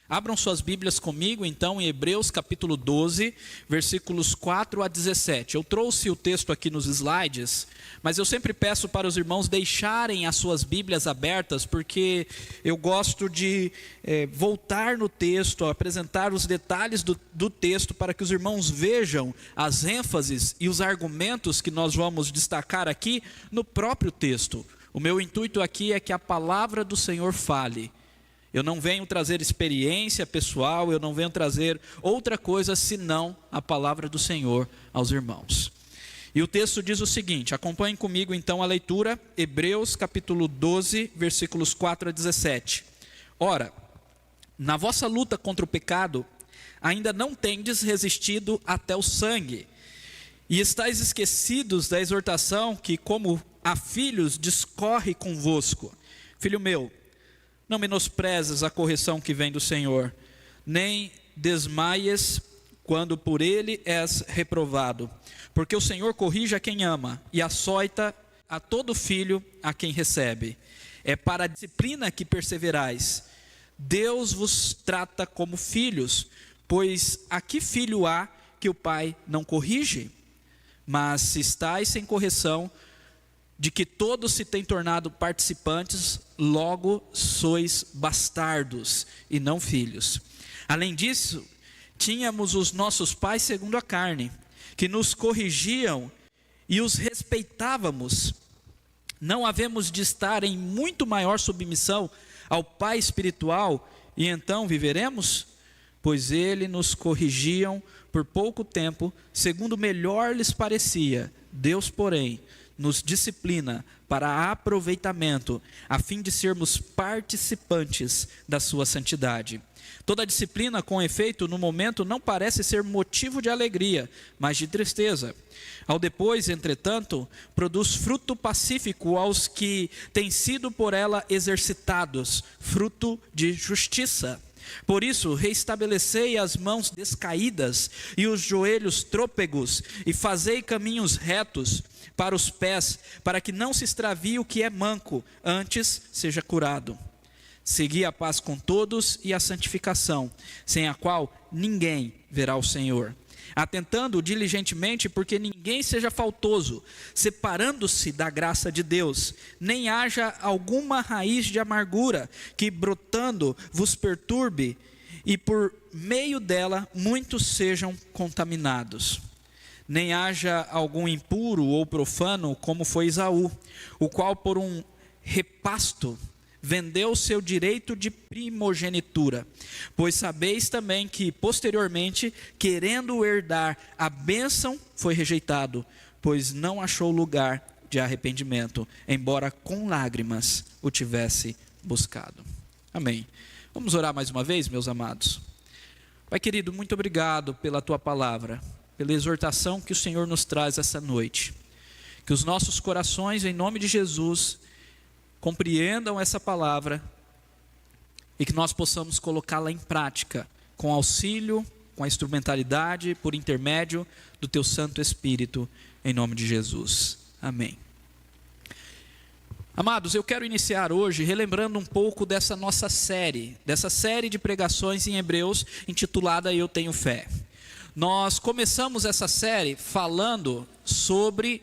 Abram suas Bíblias comigo, então, em Hebreus capítulo 12, versículos 4 a 17. Eu trouxe o texto aqui nos slides, mas eu sempre peço para os irmãos deixarem as suas Bíblias abertas, porque eu gosto de voltar no texto, apresentar os detalhes do texto, para que os irmãos vejam as ênfases e os argumentos que nós vamos destacar aqui no próprio texto. O meu intuito aqui é que a palavra do Senhor fale. Eu não venho trazer experiência pessoal, eu não venho trazer outra coisa senão a palavra do Senhor aos irmãos. E o texto diz o seguinte, acompanhem comigo então a leitura, Hebreus capítulo 12, versículos 4 a 17. Ora, na vossa luta contra o pecado, ainda não tendes resistido até o sangue, e estáis esquecidos da exortação que, como a filhos, discorre convosco. Filho meu, não menosprezes a correção que vem do Senhor, nem desmaies quando por ele és reprovado. Porque o Senhor corrige a quem ama e açoita a todo filho a quem recebe. É para a disciplina que perseverais. Deus vos trata como filhos, pois a que filho há que o pai não corrige? Mas se estáis sem correção, de que todos se têm tornado participantes, logo sois bastardos e não filhos. Além disso, tínhamos os nossos pais segundo a carne, que nos corrigiam e os respeitávamos. Não havemos de estar em muito maior submissão ao Pai espiritual, e então viveremos? Pois ele nos corrigiam por pouco tempo, segundo melhor lhes parecia. Deus, porém, nos disciplina para aproveitamento, a fim de sermos participantes da sua santidade. Toda disciplina, com efeito, no momento não parece ser motivo de alegria, mas de tristeza. Ao depois, entretanto, produz fruto pacífico aos que têm sido por ela exercitados, fruto de justiça. Por isso, reestabelecei as mãos descaídas e os joelhos trôpegos, e fazei caminhos retos para os pés, para que não se extravie o que é manco, antes seja curado. Segui a paz com todos e a santificação, sem a qual ninguém verá o Senhor. Atentando diligentemente, porque ninguém seja faltoso, separando-se da graça de Deus, nem haja alguma raiz de amargura, que brotando vos perturbe, e por meio dela muitos sejam contaminados. Nem haja algum impuro ou profano, como foi Esaú, o qual por um repasto vendeu o seu direito de primogenitura. Pois sabeis também que, posteriormente, querendo herdar a bênção, foi rejeitado, pois não achou lugar de arrependimento, embora com lágrimas o tivesse buscado. Amém. Vamos orar mais uma vez, meus amados. Pai querido, muito obrigado pela tua palavra, pela exortação que o Senhor nos traz essa noite. Que os nossos corações, em nome de Jesus, compreendam essa palavra e que nós possamos colocá-la em prática, com auxílio, com a instrumentalidade, por intermédio do teu Santo Espírito, em nome de Jesus. Amém. Amados, eu quero iniciar hoje relembrando um pouco dessa nossa série, de pregações em Hebreus, intitulada Eu Tenho Fé. Nós começamos essa série falando sobre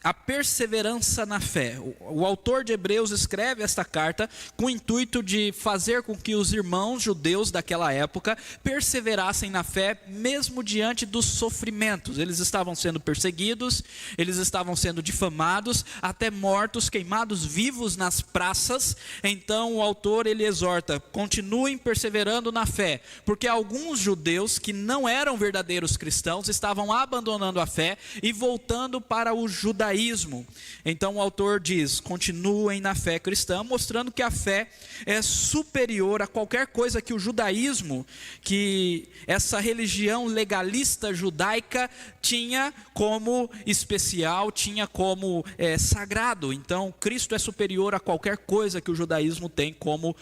a perseverança na fé. O autor de Hebreus escreve esta carta com o intuito de fazer com que os irmãos judeus daquela época perseverassem na fé, mesmo diante dos sofrimentos. Eles estavam sendo perseguidos, eles estavam sendo difamados, até mortos, queimados vivos nas praças. Então o autor ele exorta: continuem perseverando na fé, porque alguns judeus que não eram verdadeiros cristãos estavam abandonando a fé e voltando para o judaísmo. Então o autor diz: continuem na fé cristã, mostrando que a fé é superior a qualquer coisa que o judaísmo, que essa religião legalista judaica tinha como especial, tinha como sagrado. Então Cristo é superior a qualquer coisa que o judaísmo tem como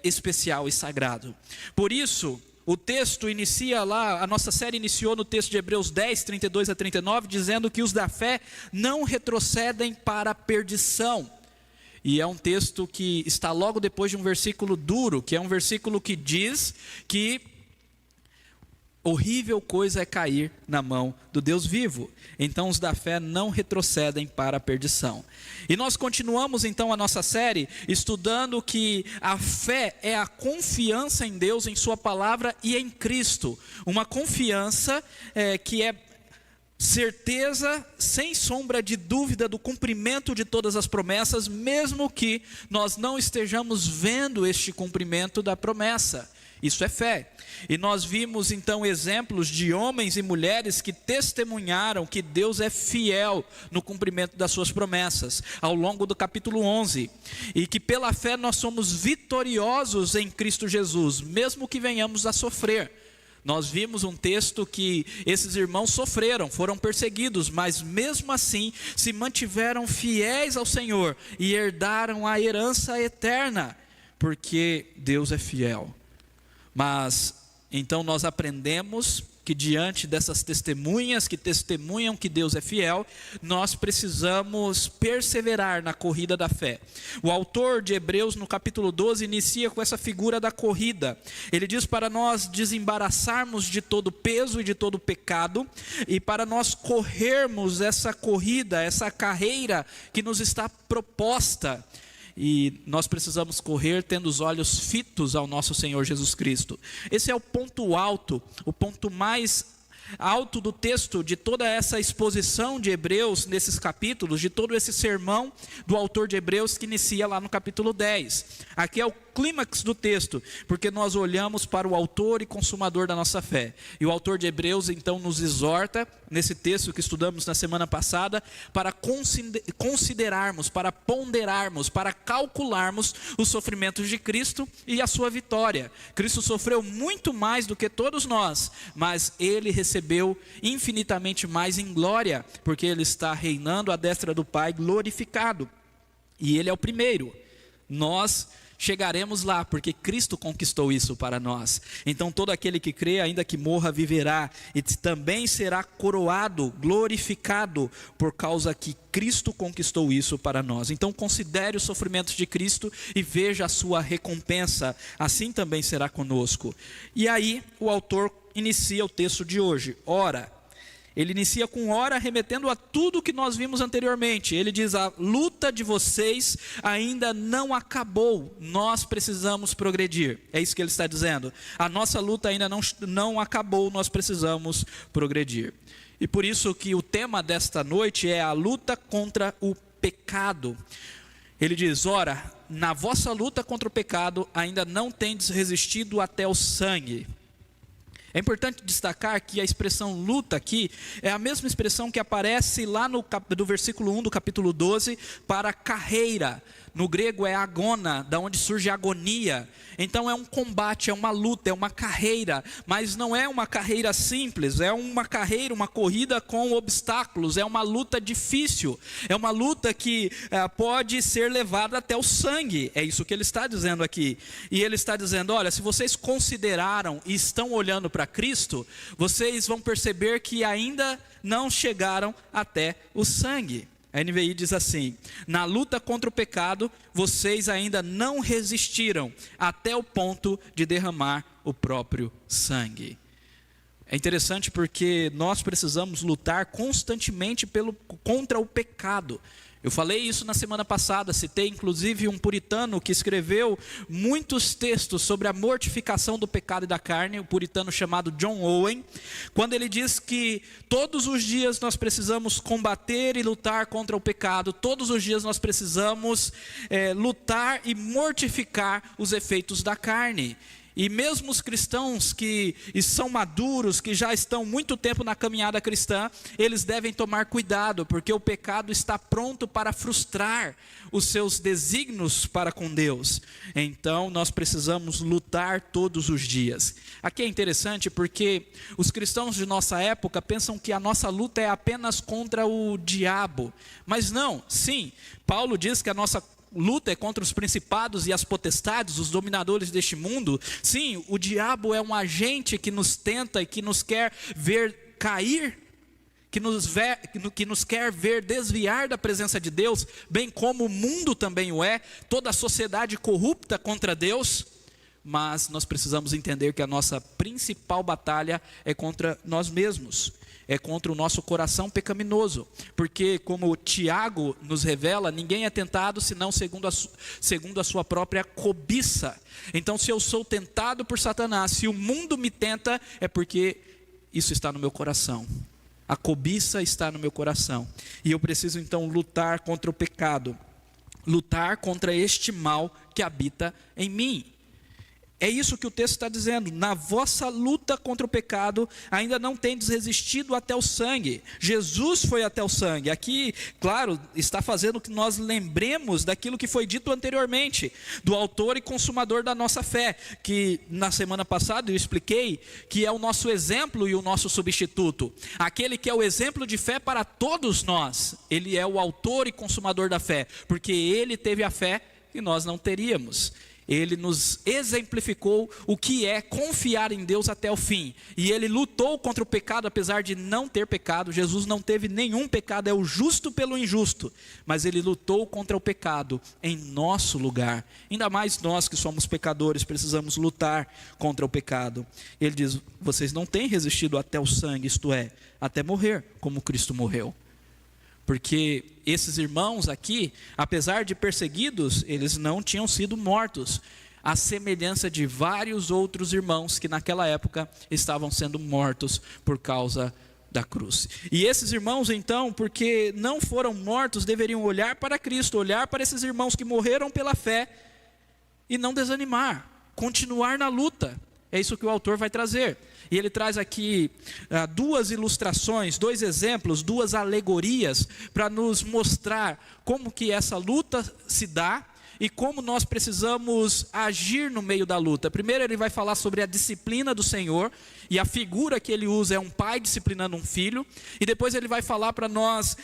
especial e sagrado. Por isso, o texto inicia lá, a nossa série iniciou no texto de Hebreus 10, 32 a 39, dizendo que os da fé não retrocedem para a perdição. E é um texto que está logo depois de um versículo duro, que é um versículo que diz que horrível coisa é cair na mão do Deus vivo. Então os da fé não retrocedem para a perdição. E nós continuamos então a nossa série estudando que a fé é a confiança em Deus, em sua palavra e em Cristo. Uma confiança que é certeza, sem sombra de dúvida, do cumprimento de todas as promessas, mesmo que nós não estejamos vendo este cumprimento da promessa. Isso é fé. E nós vimos então exemplos de homens e mulheres que testemunharam que Deus é fiel no cumprimento das suas promessas, ao longo do capítulo 11. E que pela fé nós somos vitoriosos em Cristo Jesus, mesmo que venhamos a sofrer. Nós vimos um texto que esses irmãos sofreram, foram perseguidos, mas mesmo assim se mantiveram fiéis ao Senhor e herdaram a herança eterna, porque Deus é fiel. Mas então nós aprendemos que diante dessas testemunhas que testemunham que Deus é fiel, nós precisamos perseverar na corrida da fé. O autor de Hebreus no capítulo 12 inicia com essa figura da corrida. Ele diz para nós desembaraçarmos de todo peso e de todo pecado, e para nós corrermos essa corrida, essa carreira que nos está proposta. E nós precisamos correr tendo os olhos fitos ao nosso Senhor Jesus Cristo. Esse é o ponto alto, o ponto mais alto do texto, de toda essa exposição de Hebreus nesses capítulos, de todo esse sermão do autor de Hebreus que inicia lá no capítulo 10. Aqui é o clímax do texto, porque nós olhamos para o autor e consumador da nossa fé. E o autor de Hebreus então nos exorta, nesse texto que estudamos na semana passada, para considerarmos, para ponderarmos, para calcularmos os sofrimentos de Cristo e a sua vitória. Cristo sofreu muito mais do que todos nós, mas ele recebeu infinitamente mais em glória, porque ele está reinando à destra do Pai glorificado. E ele é o primeiro. Nós chegaremos lá, porque Cristo conquistou isso para nós. Então todo aquele que crê, ainda que morra, viverá, e também será coroado, glorificado, por causa que Cristo conquistou isso para nós. Então considere os sofrimentos de Cristo e veja a sua recompensa, assim também será conosco. E aí o autor inicia o texto de hoje. Ora, ele inicia com ora, remetendo a tudo que nós vimos anteriormente. Ele diz: a luta de vocês ainda não acabou, nós precisamos progredir. É isso que ele está dizendo. A nossa luta ainda não acabou, nós precisamos progredir. E por isso que o tema desta noite é a luta contra o pecado. Ele diz: ora, na vossa luta contra o pecado ainda não tendes resistido até o sangue. É importante destacar que a expressão luta aqui é a mesma expressão que aparece lá do versículo 1 do capítulo 12 para carreira. No grego é agona, da onde surge agonia. Então é um combate, é uma luta, é uma carreira, mas não é uma carreira simples, é uma carreira, uma corrida com obstáculos, é uma luta difícil, é uma luta que pode ser levada até o sangue. É isso que ele está dizendo aqui. E ele está dizendo: olha, se vocês consideraram e estão olhando para Cristo, vocês vão perceber que ainda não chegaram até o sangue. A NVI diz assim: na luta contra o pecado, vocês ainda não resistiram até o ponto de derramar o próprio sangue. É interessante porque nós precisamos lutar constantemente contra o pecado. Eu falei isso na semana passada, citei inclusive um puritano que escreveu muitos textos sobre a mortificação do pecado e da carne, o puritano chamado John Owen, quando ele diz que todos os dias nós precisamos combater e lutar contra o pecado, todos os dias nós precisamos lutar e mortificar os efeitos da carne. E mesmo os cristãos que são maduros, que já estão muito tempo na caminhada cristã, eles devem tomar cuidado, porque o pecado está pronto para frustrar os seus desígnios para com Deus. Então nós precisamos lutar todos os dias. Aqui é interessante porque os cristãos de nossa época pensam que a nossa luta é apenas contra o diabo. Mas não, sim, Paulo diz que a nossa luta é contra os principados e as potestades, os dominadores deste mundo. Sim, o diabo é um agente que nos tenta e que nos quer ver cair. que nos quer ver desviar da presença de Deus, bem como o mundo também o é, toda a sociedade corrupta contra Deus. Mas nós precisamos entender que a nossa principal batalha é contra nós mesmos, é contra o nosso coração pecaminoso, porque como Tiago nos revela, ninguém é tentado senão segundo a sua própria cobiça. Então, se eu sou tentado por Satanás, se o mundo me tenta, é porque isso está no meu coração. A cobiça está no meu coração, e eu preciso então lutar contra o pecado, lutar contra este mal que habita em mim. É isso que o texto está dizendo: na vossa luta contra o pecado, ainda não tendes resistido até o sangue. Jesus foi até o sangue. Aqui, claro, está fazendo que nós lembremos daquilo que foi dito anteriormente, do autor e consumador da nossa fé, que na semana passada eu expliquei que é o nosso exemplo e o nosso substituto. Aquele que é o exemplo de fé para todos nós, ele é o autor e consumador da fé, porque ele teve a fé que nós não teríamos. Ele nos exemplificou o que é confiar em Deus até o fim. E ele lutou contra o pecado, apesar de não ter pecado. Jesus não teve nenhum pecado, é o justo pelo injusto. Mas ele lutou contra o pecado em nosso lugar. Ainda mais nós que somos pecadores, precisamos lutar contra o pecado. Ele diz: vocês não têm resistido até o sangue, isto é, até morrer, como Cristo morreu. Porque esses irmãos aqui, apesar de perseguidos, eles não tinham sido mortos, à semelhança de vários outros irmãos que naquela época estavam sendo mortos por causa da cruz. E esses irmãos então, porque não foram mortos, deveriam olhar para Cristo, olhar para esses irmãos que morreram pela fé e não desanimar, continuar na luta. É isso que o autor vai trazer. E ele traz aqui duas ilustrações, dois exemplos, duas alegorias, para nos mostrar como que essa luta se dá e como nós precisamos agir no meio da luta. Primeiro ele vai falar sobre a disciplina do Senhor, e a figura que ele usa é um pai disciplinando um filho. E depois ele vai falar para nós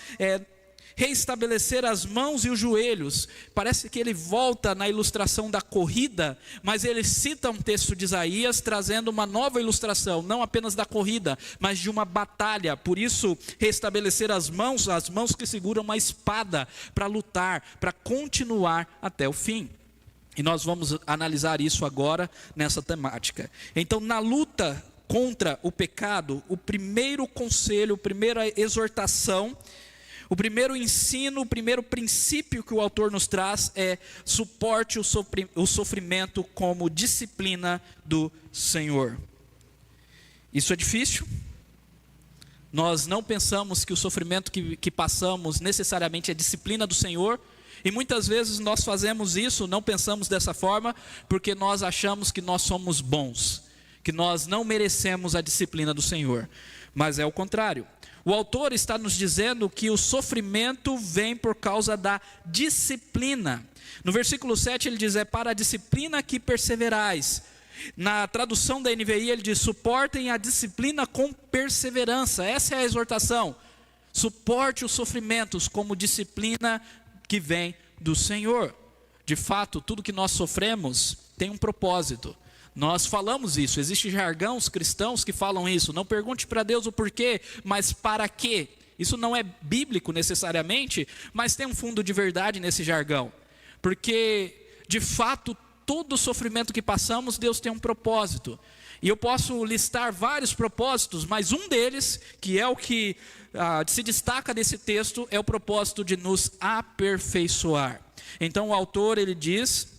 reestabelecer as mãos e os joelhos. Parece que ele volta na ilustração da corrida, mas ele cita um texto de Isaías, trazendo uma nova ilustração, não apenas da corrida, mas de uma batalha. Por isso, reestabelecer as mãos que seguram uma espada, para lutar, para continuar até o fim. E nós vamos analisar isso agora nessa temática. Então, na luta contra o pecado, o primeiro conselho, a primeira exortação, o primeiro ensino, o primeiro princípio que o autor nos traz é: suporte o sofrimento como disciplina do Senhor. Isso é difícil. Nós não pensamos que o sofrimento que passamos necessariamente é disciplina do Senhor. E muitas vezes nós fazemos isso, não pensamos dessa forma, porque nós achamos que nós somos bons, que nós não merecemos a disciplina do Senhor. Mas é o contrário. O autor está nos dizendo que o sofrimento vem por causa da disciplina. No versículo 7 ele diz: é para a disciplina que perseverais. Na tradução da NVI ele diz: suportem a disciplina com perseverança. Essa é a exortação. Suporte os sofrimentos como disciplina que vem do Senhor. De fato, tudo que nós sofremos tem um propósito. Nós falamos isso, existe jargões cristãos que falam isso. Não pergunte para Deus o porquê, mas para quê. Isso não é bíblico necessariamente, mas tem um fundo de verdade nesse jargão. Porque, de fato, todo sofrimento que passamos, Deus tem um propósito. E eu posso listar vários propósitos, mas um deles, que é o que se destaca nesse texto, é o propósito de nos aperfeiçoar. Então o autor ele diz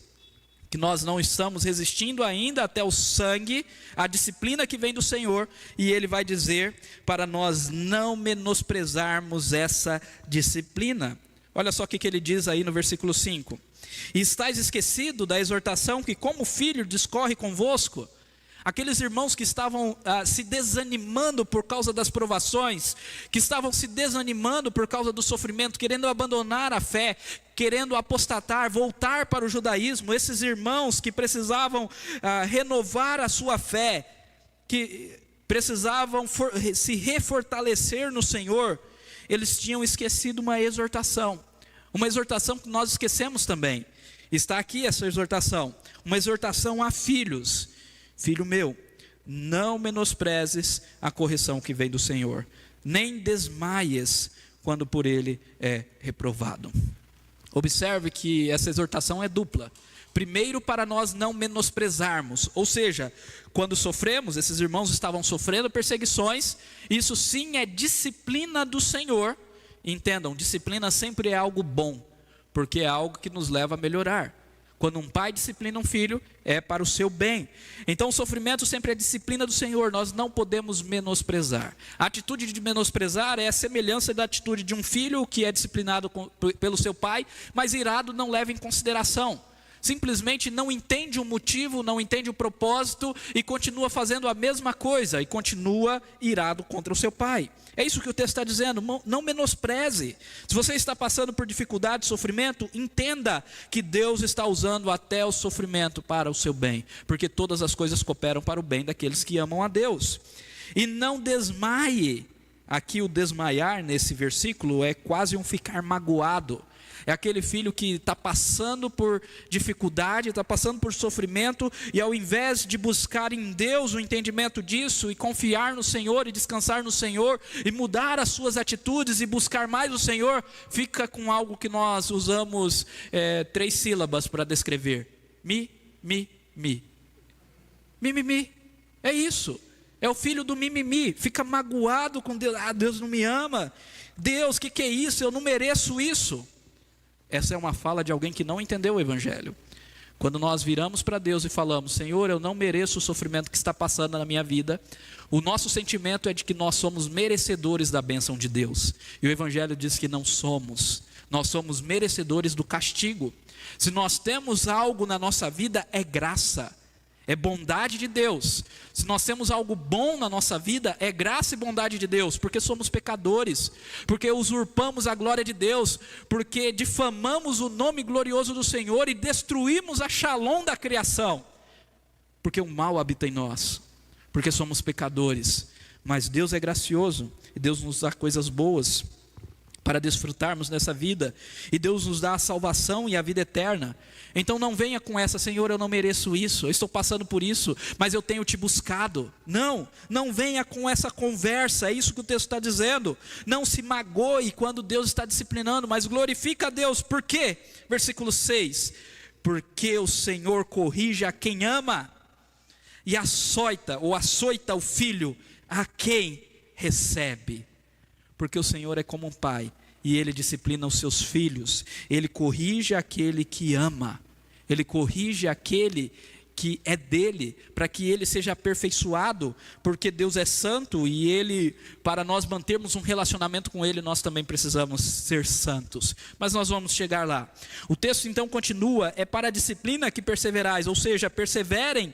que nós não estamos resistindo ainda até o sangue, a disciplina que vem do Senhor, e ele vai dizer para nós não menosprezarmos essa disciplina. Olha só o que ele diz aí no versículo 5: e estáis esquecido da exortação que como filho discorre convosco. Aqueles irmãos que estavam se desanimando por causa das provações, que estavam se desanimando por causa do sofrimento, querendo abandonar a fé, querendo apostatar, voltar para o judaísmo. Esses irmãos que precisavam renovar a sua fé, que precisavam se refortalecer no Senhor, eles tinham esquecido uma exortação que nós esquecemos também. Está aqui essa exortação, uma exortação a filhos. Filho meu, não menosprezes a correção que vem do Senhor. nem desmaies quando por ele é reprovado. Observe que essa exortação é dupla. Primeiro, para nós não menosprezarmos, ou seja, quando sofremos, esses irmãos estavam sofrendo perseguições, isso sim é disciplina do Senhor. Entendam, disciplina sempre é algo bom, porque é algo que nos leva a melhorar. Quando um pai disciplina um filho, é para o seu bem. Então o sofrimento sempre é disciplina do Senhor, nós não podemos menosprezar. A atitude de menosprezar é a semelhança da atitude de um filho que é disciplinado pelo seu pai, mas irado não leva em consideração. Simplesmente não entende o motivo, não entende o propósito e continua fazendo a mesma coisa e continua irado contra o seu pai. É isso que o texto está dizendo, não menospreze. Se você está passando por dificuldade, sofrimento, entenda que Deus está usando até o sofrimento para o seu bem, porque todas as coisas cooperam para o bem daqueles que amam a Deus. E não desmaie. Aqui o desmaiar nesse versículo é quase um ficar magoado. É aquele filho que está passando por dificuldade, está passando por sofrimento, e ao invés de buscar em Deus o entendimento disso, e confiar no Senhor, e descansar no Senhor, e mudar as suas atitudes, e buscar mais o Senhor, fica com algo que nós usamos 3 sílabas para descrever: mi. Mimimi, é isso. É o filho do mimimi, fica magoado com Deus. Deus não me ama. Deus, que é isso? Eu não mereço isso. Essa é uma fala de alguém que não entendeu o Evangelho. Quando nós viramos para Deus e falamos: Senhor, eu não mereço o sofrimento que está passando na minha vida, o nosso sentimento é de que nós somos merecedores da bênção de Deus. E o Evangelho diz que não somos. Nós somos merecedores do castigo. Se nós temos algo na nossa vida, é graça. É bondade de Deus. Se nós temos algo bom na nossa vida, é graça e bondade de Deus, porque somos pecadores, porque usurpamos a glória de Deus, porque difamamos o nome glorioso do Senhor e destruímos a Shalom da criação, porque o mal habita em nós, porque somos pecadores. Mas Deus é gracioso, e Deus nos dá coisas boas para desfrutarmos nessa vida, e Deus nos dá a salvação e a vida eterna. Então não venha com essa: Senhor, eu não mereço isso, eu estou passando por isso, mas eu tenho te buscado. Não venha com essa conversa, é isso que o texto está dizendo. Não se magoe quando Deus está disciplinando, mas glorifica a Deus. Por quê? Versículo 6, porque o Senhor corrige a quem ama, e açoita o filho a quem recebe. Porque o Senhor é como um pai, e Ele disciplina os seus filhos. Ele corrige aquele que ama, Ele corrige aquele que é dele, para que ele seja aperfeiçoado, porque Deus é santo, e Ele, para nós mantermos um relacionamento com Ele, nós também precisamos ser santos. Mas nós vamos chegar lá. O texto então continua: é para a disciplina que perseverais, ou seja, perseverem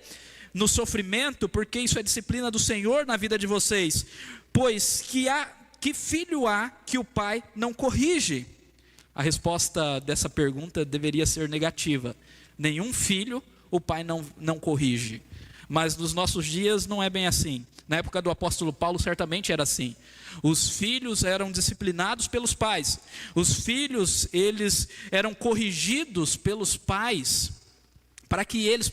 no sofrimento, porque isso é disciplina do Senhor na vida de vocês. Pois que filho há que o pai não corrige? A resposta dessa pergunta deveria ser negativa. Nenhum filho o pai não corrige. Mas nos nossos dias não é bem assim. Na época do apóstolo Paulo certamente era assim. Os filhos eram disciplinados pelos pais. Os filhos, eles eram corrigidos pelos pais, para que eles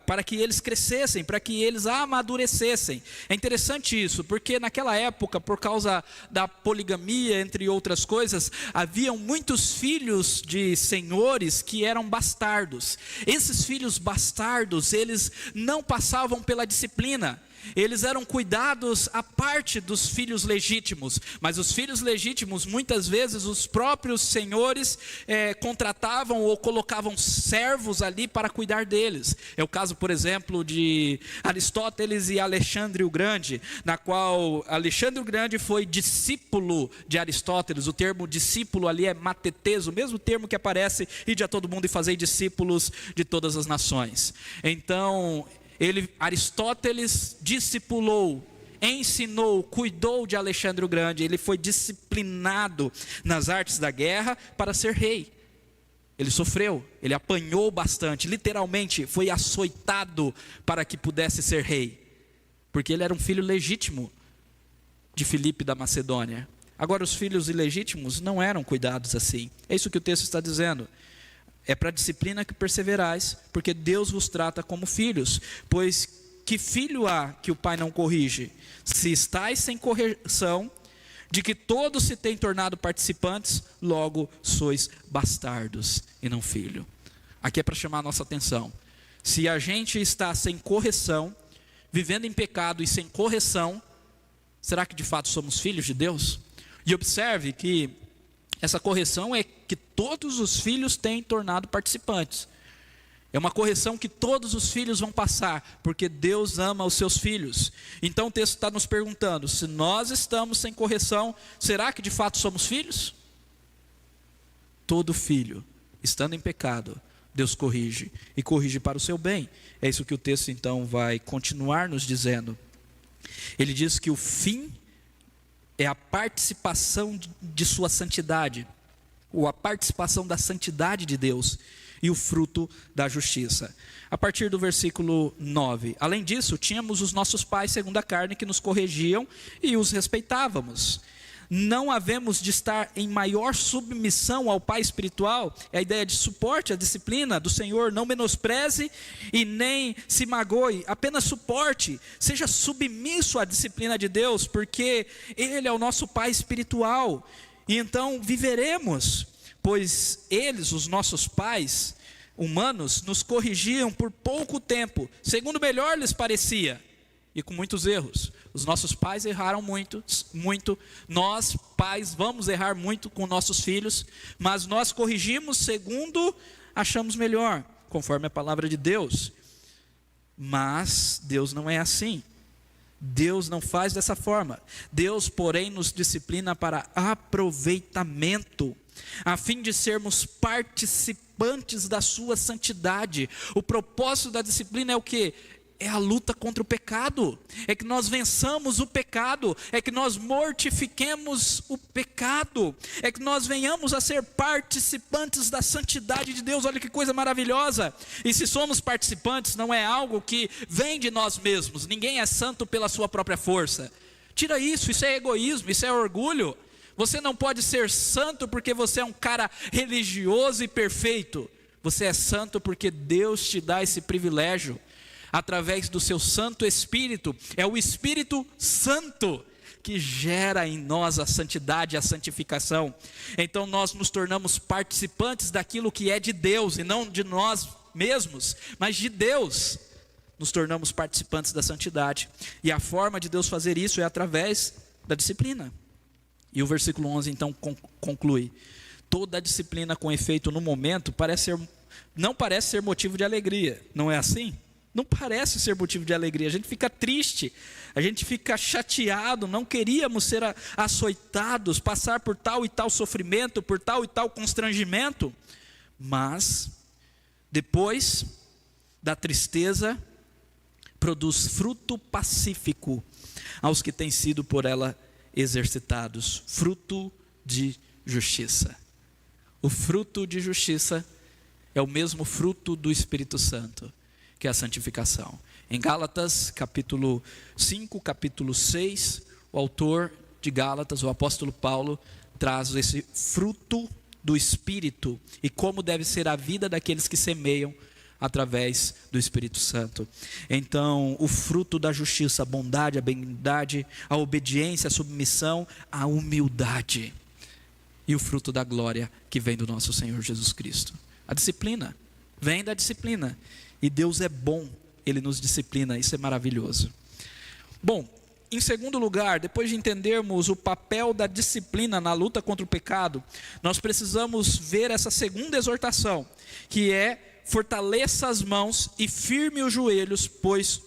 para que eles crescessem, para que eles amadurecessem. É interessante isso, porque naquela época, por causa da poligamia, entre outras coisas, haviam muitos filhos de senhores que eram bastardos. Esses filhos bastardos, eles não passavam pela disciplina. Eles eram cuidados à parte dos filhos legítimos, mas os filhos legítimos, muitas vezes os próprios senhores contratavam ou colocavam servos ali para cuidar deles. É o caso, por exemplo, de Aristóteles e Alexandre o Grande, na qual Alexandre o Grande foi discípulo de Aristóteles. O termo discípulo ali é matetes, o mesmo termo que aparece: ide a todo mundo e fazei discípulos de todas as nações. Então Aristóteles discipulou, ensinou, cuidou de Alexandre o Grande. Ele foi disciplinado nas artes da guerra para ser rei. Ele sofreu, ele apanhou bastante, literalmente foi açoitado para que pudesse ser rei, porque ele era um filho legítimo de Filipe da Macedônia. Agora, os filhos ilegítimos não eram cuidados assim. É isso que o texto está dizendo. É para a disciplina que perseverais, porque Deus vos trata como filhos. Pois que filho há que o pai não corrige? Se estáis sem correção, de que todos se têm tornado participantes, logo sois bastardos e não filho. Aqui é para chamar a nossa atenção. Se a gente está sem correção, vivendo em pecado e sem correção, será que de fato somos filhos de Deus? E observe que essa correção é que todos os filhos têm tornado participantes. É uma correção que todos os filhos vão passar, porque Deus ama os seus filhos. Então o texto está nos perguntando, se nós estamos sem correção, será que de fato somos filhos? Todo filho, estando em pecado, Deus corrige, e corrige para o seu bem. É isso que o texto então vai continuar nos dizendo. Ele diz que o fim é a participação de sua santidade, ou a participação da santidade de Deus, e o fruto da justiça. A partir do versículo 9. Além disso, tínhamos os nossos pais segundo a carne que nos corrigiam e os respeitávamos. Não havemos de estar em maior submissão ao pai espiritual? É a ideia de suporte, a disciplina do Senhor. Não menospreze e nem se magoe, apenas suporte. Seja submisso à disciplina de Deus, porque Ele é o nosso pai espiritual. E então viveremos. Pois eles, os nossos pais humanos, nos corrigiam por pouco tempo, segundo melhor lhes parecia, e com muitos erros. Os nossos pais erraram muito. Nós, pais, vamos errar muito com nossos filhos, mas nós corrigimos segundo achamos melhor, conforme a palavra de Deus. Mas Deus não é assim. Deus não faz dessa forma. Deus, porém, nos disciplina para aproveitamento, a fim de sermos participantes da sua santidade. O propósito da disciplina é o quê? É a luta contra o pecado, é que nós vençamos o pecado, é que nós mortifiquemos o pecado, é que nós venhamos a ser participantes da santidade de Deus. Olha que coisa maravilhosa. E se somos participantes, não é algo que vem de nós mesmos. Ninguém é santo pela sua própria força. Tira isso, isso é egoísmo, isso é orgulho. Você não pode ser santo porque você é um cara religioso e perfeito. Você é santo porque Deus te dá esse privilégio, através do seu Santo Espírito. É o Espírito Santo que gera em nós a santidade, a santificação. Então nós nos tornamos participantes daquilo que é de Deus, e não de nós mesmos, mas de Deus. Nos tornamos participantes da santidade, e a forma de Deus fazer isso é através da disciplina. E o versículo 11 então conclui: toda a disciplina com efeito no momento não parece ser motivo de alegria. Não é assim? Não parece ser motivo de alegria. A gente fica triste, a gente fica chateado. Não queríamos ser açoitados, passar por tal e tal sofrimento, por tal e tal constrangimento. Mas depois da tristeza produz fruto pacífico aos que têm sido por ela exercitados, fruto de justiça. O fruto de justiça é o mesmo fruto do Espírito Santo, que é a santificação. Em Gálatas, capítulo 5, capítulo 6, o autor de Gálatas, o apóstolo Paulo, traz esse fruto do Espírito e como deve ser a vida daqueles que semeiam através do Espírito Santo. Então, o fruto da justiça, a bondade, a benignidade, a obediência, a submissão, a humildade, e o fruto da glória que vem do nosso Senhor Jesus Cristo. A disciplina vem da disciplina, e Deus é bom, Ele nos disciplina, isso é maravilhoso. Bom, em segundo lugar, depois de entendermos o papel da disciplina na luta contra o pecado, nós precisamos ver essa segunda exortação, que é: fortaleça as mãos e firme os joelhos, pois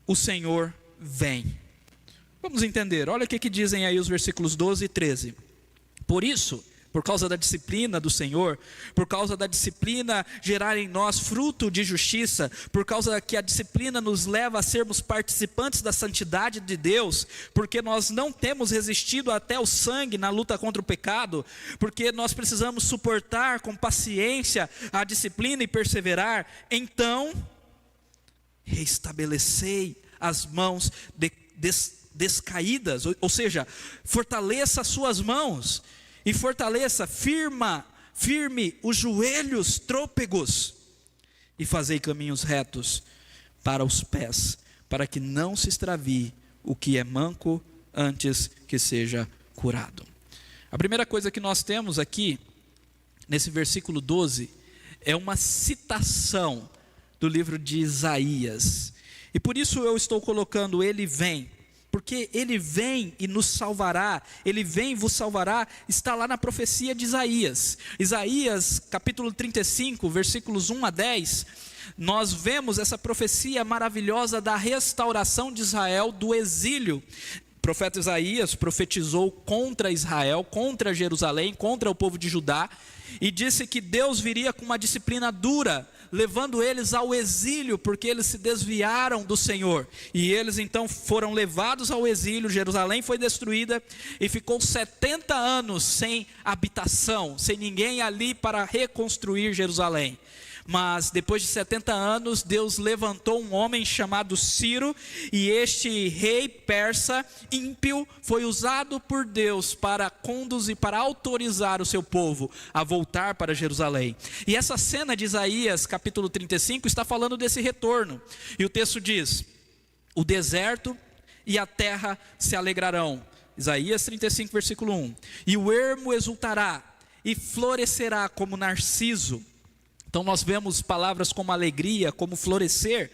o Senhor vem. Vamos entender, olha o que dizem aí os versículos 12 e 13. Por isso, por causa da disciplina do Senhor, por causa da disciplina gerar em nós fruto de justiça, por causa que a disciplina nos leva a sermos participantes da santidade de Deus, porque nós não temos resistido até o sangue na luta contra o pecado, porque nós precisamos suportar com paciência a disciplina e perseverar, então restabelecei as mãos descaídas, ou seja, fortaleça as suas mãos, e fortaleça, firme os joelhos trôpegos, e fazei caminhos retos para os pés, para que não se extravie o que é manco antes que seja curado. A primeira coisa que nós temos aqui, nesse versículo 12, é uma citação do livro de Isaías. E por isso eu estou colocando ele vem, porque ele vem e nos salvará, ele vem e vos salvará, está lá na profecia de Isaías. Isaías capítulo 35, versículos 1 a 10, nós vemos essa profecia maravilhosa da restauração de Israel do exílio. O profeta Isaías profetizou contra Israel, contra Jerusalém, contra o povo de Judá, e disse que Deus viria com uma disciplina dura, levando eles ao exílio, porque eles se desviaram do Senhor. E eles então foram levados ao exílio, Jerusalém foi destruída, e ficou 70 anos sem habitação, sem ninguém ali para reconstruir Jerusalém. Mas depois de 70 anos, Deus levantou um homem chamado Ciro, e este rei persa ímpio foi usado por Deus para conduzir, para autorizar o seu povo a voltar para Jerusalém. E essa cena de Isaías capítulo 35 está falando desse retorno. E o texto diz: o deserto e a terra se alegrarão. Isaías 35 versículo 1. E o ermo exultará e florescerá como narciso. Então nós vemos palavras como alegria, como florescer.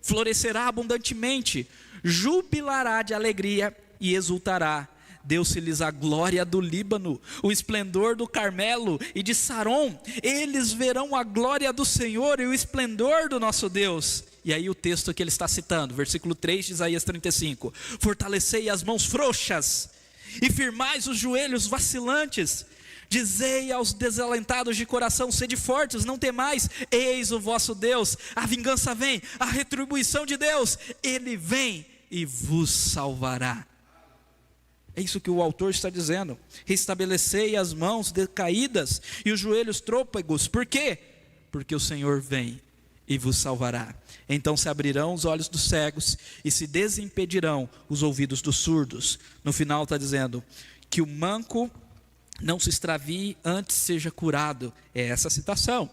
Florescerá abundantemente, jubilará de alegria e exultará. Deu-se-lhes a glória do Líbano, o esplendor do Carmelo e de Saron. Eles verão a glória do Senhor e o esplendor do nosso Deus. E aí o texto que ele está citando, versículo 3 de Isaías 35. Fortalecei as mãos frouxas e firmais os joelhos vacilantes. Dizei aos desalentados de coração: sede fortes, não temais, eis o vosso Deus. A vingança vem, a retribuição de Deus, ele vem e vos salvará. É isso que o autor está dizendo. Restabelecei as mãos decaídas e os joelhos trôpegos. Por quê? Porque o Senhor vem e vos salvará. Então se abrirão os olhos dos cegos e se desimpedirão os ouvidos dos surdos. No final está dizendo que o manco não se extravie, antes seja curado. É essa a citação.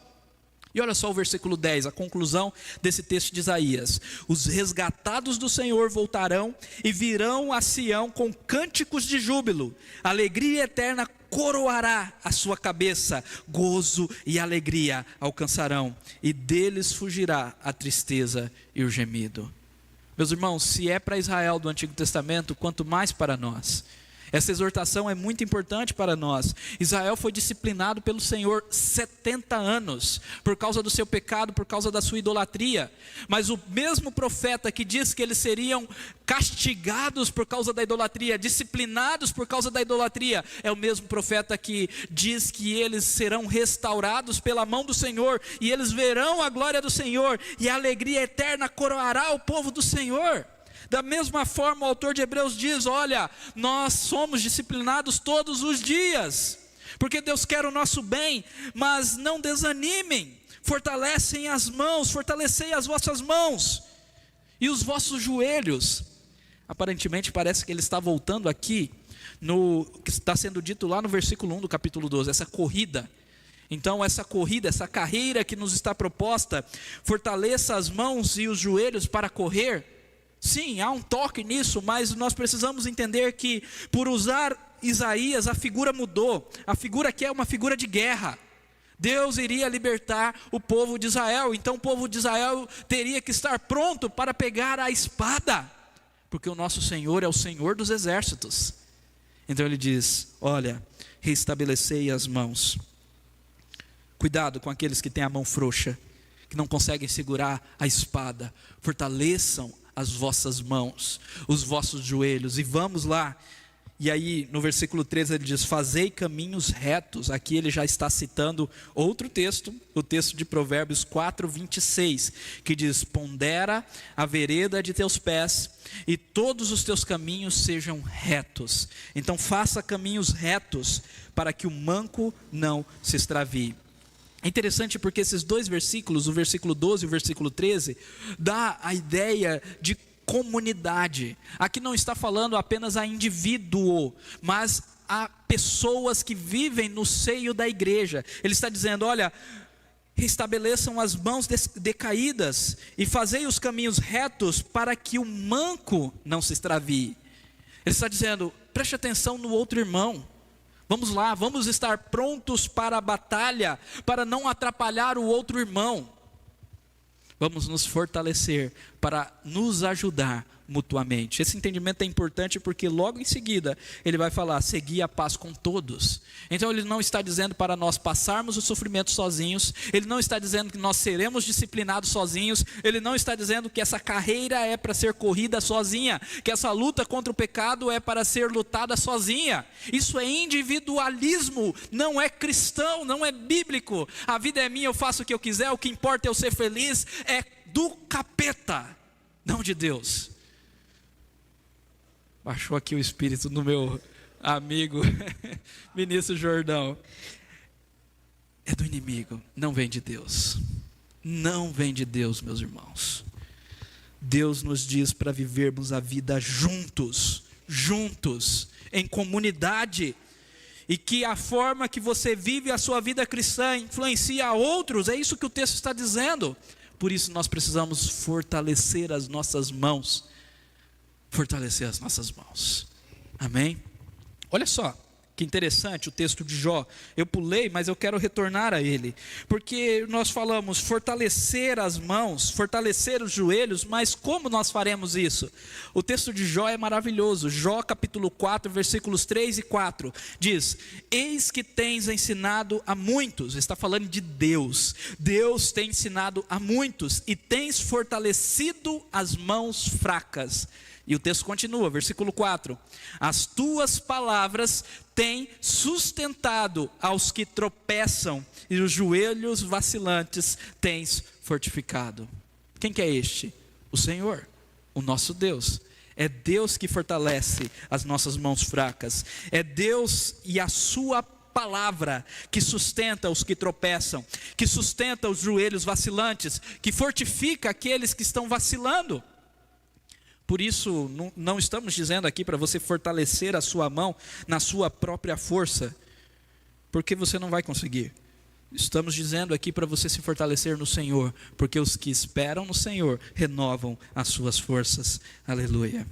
E olha só o versículo 10, a conclusão desse texto de Isaías. Os resgatados do Senhor voltarão e virão a Sião com cânticos de júbilo. Alegria eterna coroará a sua cabeça, gozo e alegria alcançarão, e deles fugirá a tristeza e o gemido. Meus irmãos, se é para Israel do Antigo Testamento, quanto mais para nós. Essa exortação é muito importante para nós. Israel foi disciplinado pelo Senhor 70 anos, por causa do seu pecado, por causa da sua idolatria. Mas o mesmo profeta que diz que eles seriam castigados por causa da idolatria, disciplinados por causa da idolatria, é o mesmo profeta que diz que eles serão restaurados pela mão do Senhor, e eles verão a glória do Senhor, e a alegria eterna coroará o povo do Senhor. Da mesma forma, o autor de Hebreus diz: olha, nós somos disciplinados todos os dias, porque Deus quer o nosso bem, mas não desanimem, fortalecem as mãos, fortalecei as vossas mãos, e os vossos joelhos. Aparentemente parece que ele está voltando aqui, no que está sendo dito lá no versículo 1 do capítulo 12, essa corrida. Então essa corrida, essa carreira que nos está proposta, fortaleça as mãos e os joelhos para correr. Sim, há um toque nisso, mas nós precisamos entender que, por usar Isaías, a figura mudou. A figura aqui é uma figura de guerra. Deus iria libertar o povo de Israel, então o povo de Israel teria que estar pronto para pegar a espada, porque o nosso Senhor é o Senhor dos exércitos. Então ele diz: olha, restabelecei as mãos. Cuidado com aqueles que têm a mão frouxa, que não conseguem segurar a espada. Fortaleçam as vossas mãos, os vossos joelhos. E vamos lá. E aí no versículo 13 ele diz: fazei caminhos retos. Aqui ele já está citando outro texto, o texto de Provérbios 4, 26, que diz: pondera a vereda de teus pés, e todos os teus caminhos sejam retos. Então faça caminhos retos, para que o manco não se extravie. É interessante porque esses dois versículos, o versículo 12 e o versículo 13, dá a ideia de comunidade. Aqui não está falando apenas a indivíduo, mas a pessoas que vivem no seio da igreja. Ele está dizendo: olha, restabeleçam as mãos decaídas e fazei os caminhos retos para que o manco não se extravie. Ele está dizendo, preste atenção no outro irmão. Vamos lá, vamos estar prontos para a batalha, para não atrapalhar o outro irmão. Vamos nos fortalecer para nos ajudar mutuamente. Esse entendimento é importante porque logo em seguida ele vai falar, segui a paz com todos. Então ele não está dizendo para nós passarmos o sofrimento sozinhos, ele não está dizendo que nós seremos disciplinados sozinhos, ele não está dizendo que essa carreira é para ser corrida sozinha, que essa luta contra o pecado é para ser lutada sozinha. Isso é individualismo, não é cristão, não é bíblico. A vida é minha, eu faço o que eu quiser, o que importa é eu ser feliz, é do capeta, não de Deus. Baixou aqui o espírito do meu amigo ministro Jordão. É do inimigo, não vem de Deus. Não vem de Deus, meus irmãos. Deus nos diz para vivermos a vida juntos, em comunidade. E que a forma que você vive a sua vida cristã influencia a outros, é isso que o texto está dizendo. Por isso nós precisamos fortalecer as nossas mãos. Fortalecer as nossas mãos. Amém? Olha só, que interessante o texto de Jó. Eu pulei, mas eu quero retornar a ele. Porque nós falamos fortalecer as mãos, fortalecer os joelhos, mas como nós faremos isso? O texto de Jó é maravilhoso. Jó capítulo 4, versículos 3 e 4. Diz, eis que tens ensinado a muitos. Está falando de Deus. Deus tem ensinado a muitos e tens fortalecido as mãos fracas. E o texto continua, versículo 4. As tuas palavras têm sustentado aos que tropeçam, e os joelhos vacilantes tens fortificado. Quem que é este? O Senhor, o nosso Deus. É Deus que fortalece as nossas mãos fracas. É Deus e a sua palavra que sustenta os que tropeçam, que sustenta os joelhos vacilantes, que fortifica aqueles que estão vacilando. Por isso, não estamos dizendo aqui para você fortalecer a sua mão na sua própria força, porque você não vai conseguir. Estamos dizendo aqui para você se fortalecer no Senhor, porque os que esperam no Senhor renovam as suas forças. Aleluia.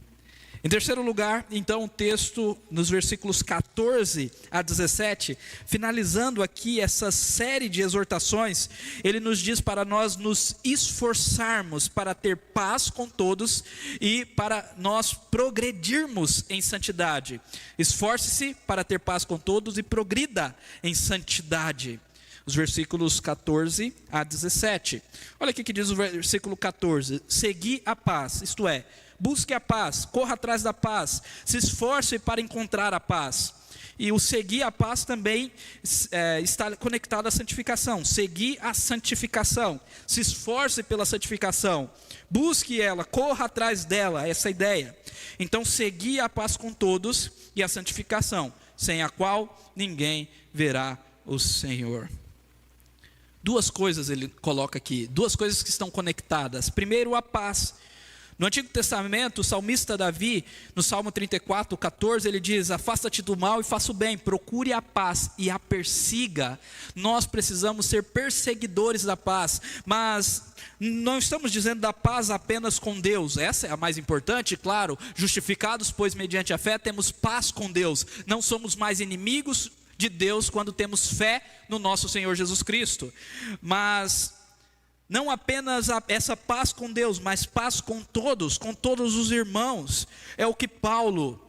Em terceiro lugar, então, o texto nos versículos 14 a 17, finalizando aqui essa série de exortações, ele nos diz para nós nos esforçarmos para ter paz com todos e para nós progredirmos em santidade. Esforce-se para ter paz com todos e progrida em santidade. Os versículos 14 a 17. Olha aqui que diz o versículo 14. Segui a paz, isto é, busque a paz, corra atrás da paz, se esforce para encontrar a paz. E o seguir a paz também está conectado à santificação. Seguir a santificação, se esforce pela santificação, busque ela, corra atrás dela, essa é a ideia. Então seguir a paz com todos e a santificação, sem a qual ninguém verá o Senhor. Duas coisas ele coloca aqui, duas coisas que estão conectadas. Primeiro, a paz. No Antigo Testamento, o salmista Davi, no Salmo 34, 14, ele diz, afasta-te do mal e faça o bem, procure a paz e a persiga. Nós precisamos ser perseguidores da paz, mas não estamos dizendo da paz apenas com Deus, essa é a mais importante, claro, justificados, pois mediante a fé temos paz com Deus, não somos mais inimigos de Deus quando temos fé no nosso Senhor Jesus Cristo, mas não apenas essa paz com Deus, mas paz com todos os irmãos. É o que Paulo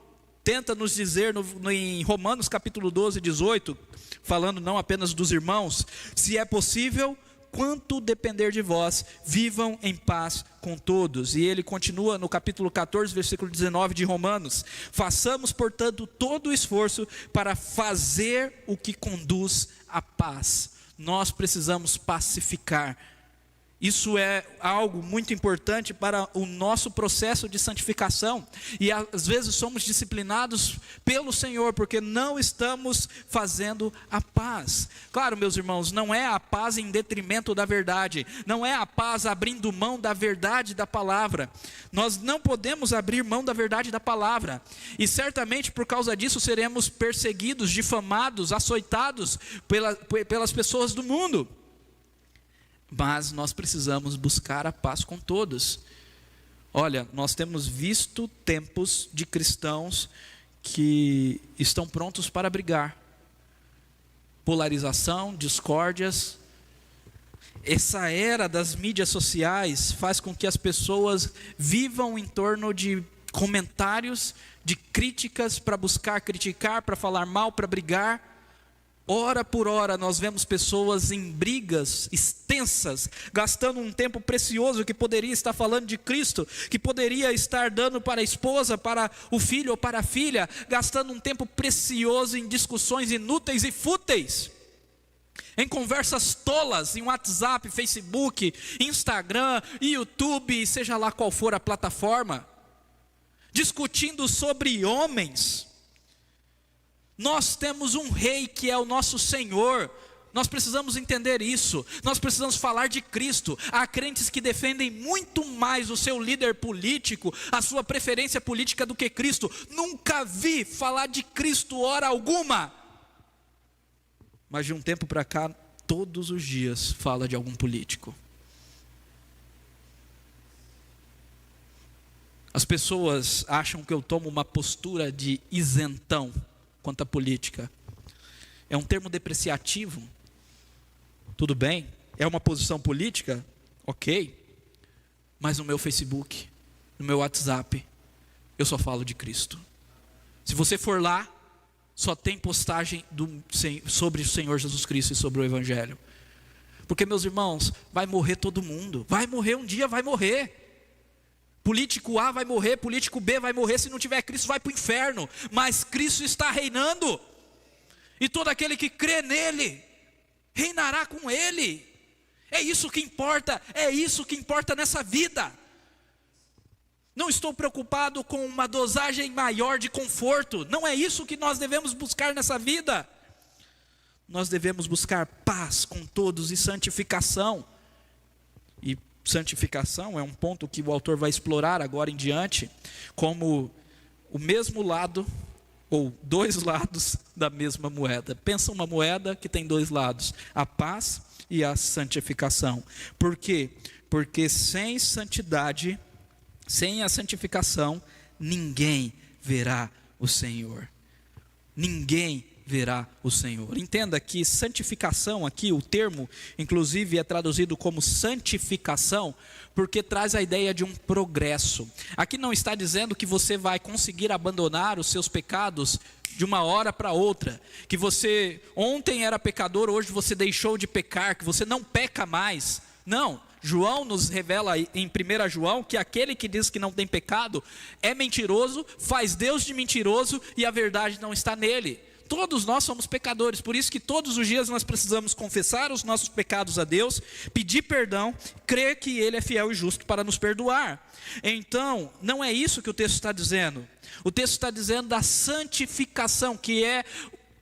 tenta nos dizer em Romanos capítulo 12, 18, falando não apenas dos irmãos, se é possível, quanto depender de vós, vivam em paz com todos. E ele continua no capítulo 14, versículo 19 de Romanos, façamos portanto todo o esforço para fazer o que conduz à paz. Nós precisamos pacificar. Isso é algo muito importante para o nosso processo de santificação. E às vezes somos disciplinados pelo Senhor, porque não estamos fazendo a paz. Claro, meus irmãos, não é a paz em detrimento da verdade. Não é a paz abrindo mão da verdade da palavra. Nós não podemos abrir mão da verdade da palavra. E certamente por causa disso seremos perseguidos, difamados, açoitados pelas pessoas do mundo. mas nós precisamos buscar a paz com todos. Olha, nós temos visto tempos de cristãos que estão prontos para brigar. Polarização, discórdias. Essa era das mídias sociais faz com que as pessoas vivam em torno de comentários, de críticas, para buscar criticar, para falar mal, para brigar. Hora por hora nós vemos pessoas em brigas extensas, gastando um tempo precioso que poderia estar falando de Cristo, que poderia estar dando para a esposa, para o filho ou para a filha, gastando um tempo precioso em discussões inúteis e fúteis, em conversas tolas, em WhatsApp, Facebook, Instagram, YouTube, seja lá qual for a plataforma, discutindo sobre homens. Nós temos um rei que é o nosso Senhor. Nós precisamos entender isso. Nós precisamos falar de Cristo. Há crentes que defendem muito mais o seu líder político, a sua preferência política do que Cristo. Nunca vi falar de Cristo hora alguma. Mas de um tempo para cá, todos os dias fala de algum político. As pessoas acham que eu tomo uma postura de isentão quanto à política. É um termo depreciativo. Tudo bem, é uma posição política, ok. Mas no meu Facebook, no meu WhatsApp, eu só falo de Cristo. Se você for lá, só tem postagem sobre o Senhor Jesus Cristo e sobre o Evangelho. Porque, meus irmãos, vai morrer todo mundo. Vai morrer um dia, vai morrer. Político A vai morrer, político B vai morrer, se não tiver Cristo vai para o inferno. Mas Cristo está reinando. E todo aquele que crê nele, reinará com ele. É isso que importa, é isso que importa nessa vida. Não estou preocupado com uma dosagem maior de conforto. Não é isso que nós devemos buscar nessa vida. Nós devemos buscar paz com todos e santificação. E santificação é um ponto que o autor vai explorar agora em diante, como o mesmo lado, ou dois lados da mesma moeda. Pensa uma moeda que tem dois lados, a paz e a santificação. Por quê? Porque sem santidade, sem a santificação, ninguém verá o Senhor. Ninguém verá o Senhor. Entenda que santificação aqui, o termo inclusive é traduzido como santificação, porque traz a ideia de um progresso. Aqui não está dizendo que você vai conseguir abandonar os seus pecados de uma hora para outra, que você ontem era pecador, hoje você deixou de pecar, que você não peca mais. Não, João nos revela em 1 João que aquele que diz que não tem pecado é mentiroso, faz Deus de mentiroso e a verdade não está nele. Todos nós somos pecadores, por isso que todos os dias nós precisamos confessar os nossos pecados a Deus, pedir perdão, crer que Ele é fiel e justo para nos perdoar. Então, não é isso que o texto está dizendo. O texto está dizendo da santificação, que é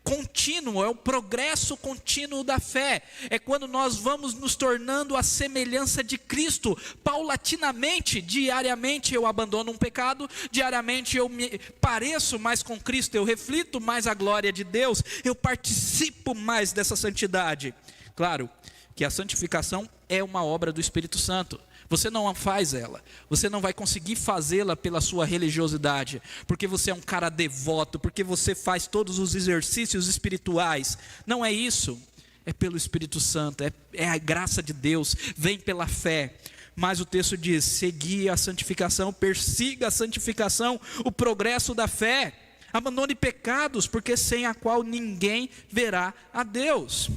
contínuo, é o progresso contínuo da fé. É quando nós vamos nos tornando a semelhança de Cristo, paulatinamente, diariamente eu abandono um pecado, diariamente eu me pareço mais com Cristo, eu reflito mais a glória de Deus, eu participo mais dessa santidade. Claro que a santificação é uma obra do Espírito Santo. Você não faz ela, você não vai conseguir fazê-la pela sua religiosidade, porque você é um cara devoto, porque você faz todos os exercícios espirituais. Não é isso, é pelo Espírito Santo, é a graça de Deus, vem pela fé. Mas o texto diz: segui a santificação, persiga a santificação, o progresso da fé, abandone pecados, porque sem a qual ninguém verá a Deus.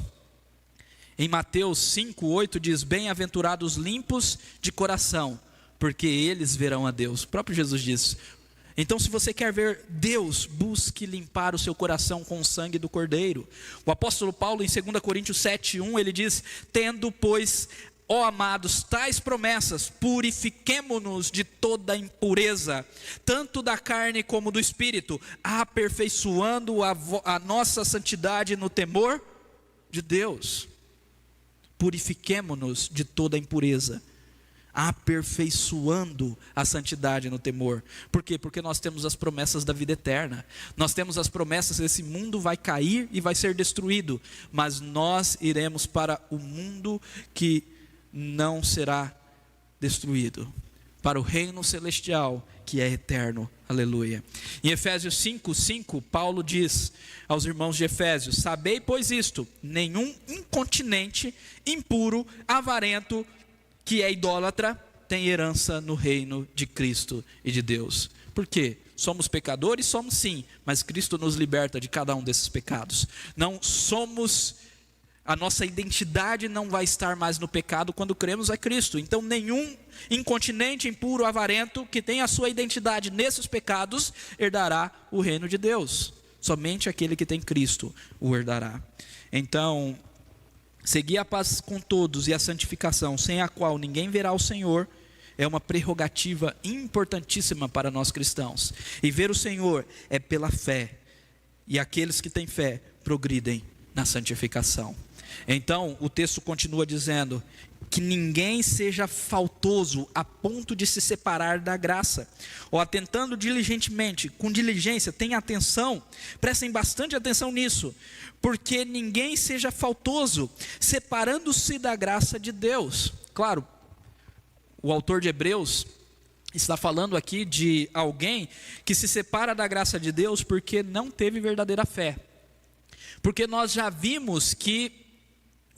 Em Mateus 5:8 diz: bem-aventurados limpos de coração, porque eles verão a Deus. O próprio Jesus disse. Então, se você quer ver Deus, busque limpar o seu coração com o sangue do Cordeiro. O apóstolo Paulo, em 2 Coríntios 7:1, ele diz: tendo, pois, ó amados, tais promessas, purifiquemo-nos de toda impureza, tanto da carne como do espírito, aperfeiçoando a nossa santidade no temor de Deus. Purifiquemo-nos de toda impureza, aperfeiçoando a santidade no temor. Por quê? Porque nós temos as promessas da vida eterna. Nós temos as promessas que esse mundo vai cair e vai ser destruído, mas nós iremos para o mundo que não será destruído, para o reino celestial que é eterno. Aleluia. Em Efésios 5:5, Paulo diz aos irmãos de Efésios: sabei, pois isto, nenhum incontinente, impuro, avarento, que é idólatra, tem herança no reino de Cristo e de Deus. Por quê? Somos pecadores? Somos sim, mas Cristo nos liberta de cada um desses pecados. Não somos... A nossa identidade não vai estar mais no pecado quando cremos a Cristo. Então nenhum incontinente, impuro, avarento, que tem a sua identidade nesses pecados, herdará o reino de Deus. Somente aquele que tem Cristo o herdará. Então, seguir a paz com todos e a santificação, sem a qual ninguém verá o Senhor, é uma prerrogativa importantíssima para nós cristãos. E ver o Senhor é pela fé. E aqueles que têm fé progridem na santificação. Então o texto continua dizendo que ninguém seja faltoso a ponto de se separar da graça, ou atentando diligentemente, com diligência, tenha atenção, prestem bastante atenção nisso, porque ninguém seja faltoso, separando-se da graça de Deus. Claro, o autor de Hebreus está falando aqui de alguém que se separa da graça de Deus porque não teve verdadeira fé. Porque nós já vimos que